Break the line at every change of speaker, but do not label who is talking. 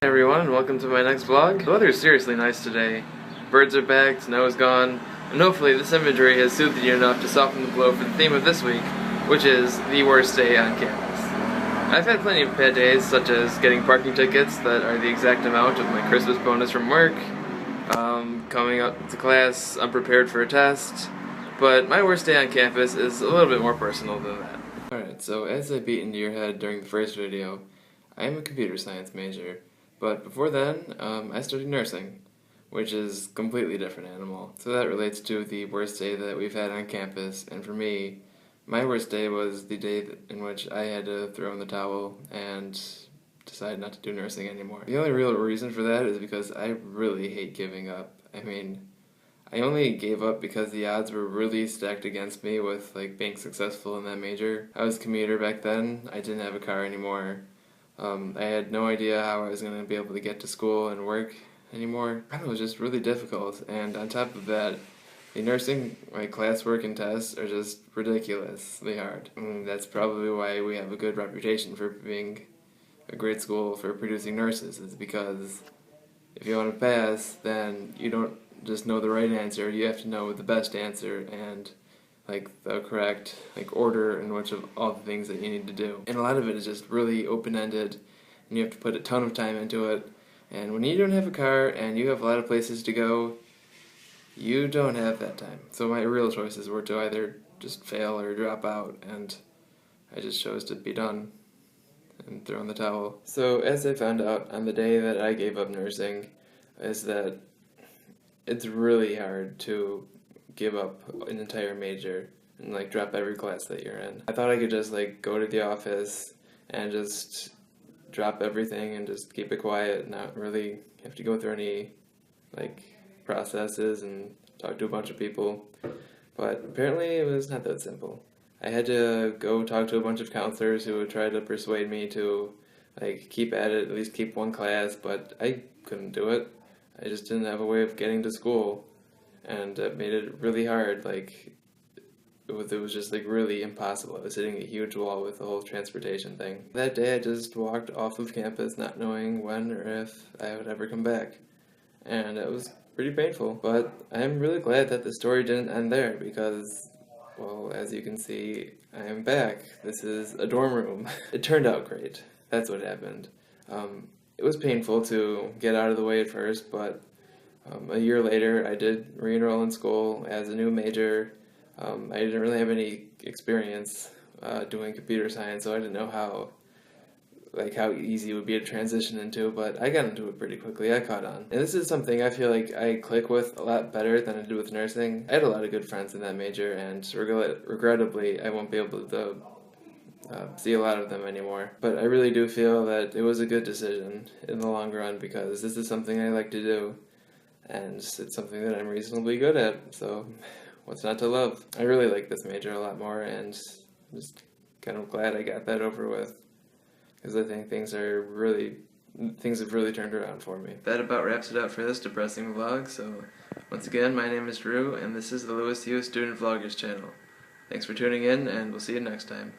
Hey everyone, and welcome to my next vlog. The weather is seriously nice today. Birds are back, snow is gone, and hopefully this imagery has soothed you enough to soften the blow for the theme of this week, which is the worst day on campus. I've had plenty of bad days, such as getting parking tickets that are the exact amount of my Christmas bonus from work, coming up to class unprepared for a test, but my worst day on campus is a little bit more personal than that. Alright, so as I beat into your head during the first video, I am a computer science major, but before then, I studied nursing, which is a completely different animal. So that relates to the worst day that we've had on campus, and for me, my worst day was the day in which I had to throw in the towel and decide not to do nursing anymore. The only real reason for that is because I really hate giving up. I mean, I only gave up because the odds were really stacked against me with being successful in that major. I was a commuter back then, I didn't have a car anymore. I had no idea how I was going to be able to get to school and work anymore. It was just really difficult, and on top of that, the nursing classwork and tests are just ridiculously hard. That's probably why we have a good reputation for being a great school for producing nurses, is because if you want to pass, then you don't just know the right answer, you have to know the best answer and the correct order in which of all the things that you need to do. And a lot of it is just really open-ended, and you have to put a ton of time into it. And when you don't have a car and you have a lot of places to go, you don't have that time. So my real choices were to either just fail or drop out, and I just chose to be done and throw in the towel. So as I found out on the day that I gave up nursing, is that it's really hard to give up an entire major and drop every class that you're in. I thought I could just go to the office and just drop everything and just keep it quiet, not really have to go through any processes and talk to a bunch of people. But apparently it was not that simple. I had to go talk to a bunch of counselors who would try to persuade me to keep at it, at least keep one class, but I couldn't do it. I just didn't have a way of getting to school, and it made it really hard. It was just really impossible. I was hitting a huge wall with the whole transportation thing. That day I just walked off of campus not knowing when or if I would ever come back, and it was pretty painful. But I'm really glad that the story didn't end there because, well, as you can see, I am back. This is a dorm room. It turned out great. That's what happened. It was painful to get out of the way at first, but a year later I did re-enroll in school as a new major. I didn't really have any experience doing computer science, so I didn't know how easy it would be to transition into, but I got into it pretty quickly. I caught on. And this is something I feel like I click with a lot better than I did with nursing. I had a lot of good friends in that major, and regrettably I won't be able to see a lot of them anymore. But I really do feel that it was a good decision in the long run because this is something I like to do, and it's something that I'm reasonably good at, so what's not to love? I really like this major a lot more, and I'm just kind of glad I got that over with, because I think things have really turned around for me. That about wraps it up for this depressing vlog, so once again, my name is Drew, and this is the Lewis U Student Vloggers channel. Thanks for tuning in, and we'll see you next time.